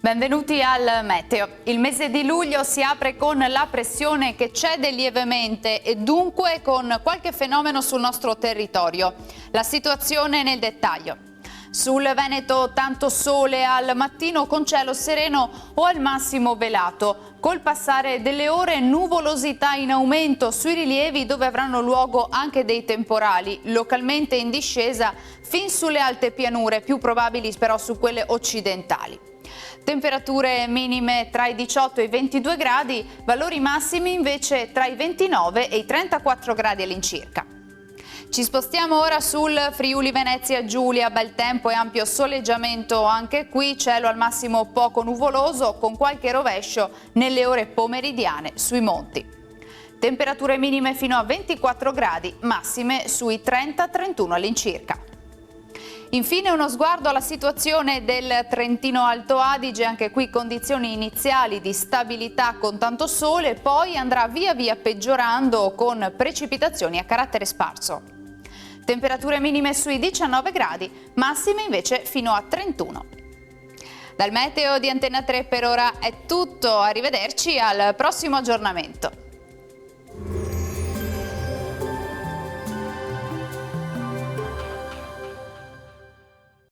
Benvenuti al Meteo. Il mese di luglio si apre con la pressione che cede lievemente e dunque con qualche fenomeno sul nostro territorio. La situazione nel dettaglio. Sul Veneto tanto sole al mattino con cielo sereno o al massimo velato. Col passare delle ore nuvolosità in aumento sui rilievi dove avranno luogo anche dei temporali, localmente in discesa fin sulle alte pianure, più probabili però su quelle occidentali. Temperature minime tra i 18 e i 22 gradi, valori massimi invece tra i 29 e i 34 gradi all'incirca. Ci spostiamo ora sul Friuli Venezia Giulia, bel tempo e ampio soleggiamento anche qui, cielo al massimo poco nuvoloso con qualche rovescio nelle ore pomeridiane sui monti. Temperature minime fino a 24 gradi, massime sui 30-31 all'incirca. Infine uno sguardo alla situazione del Trentino Alto Adige, anche qui condizioni iniziali di stabilità con tanto sole, poi andrà via via peggiorando con precipitazioni a carattere sparso. Temperature minime sui 19 gradi, massime invece fino a 31. Dal Meteo di Antena 3 per ora è tutto, arrivederci al prossimo aggiornamento.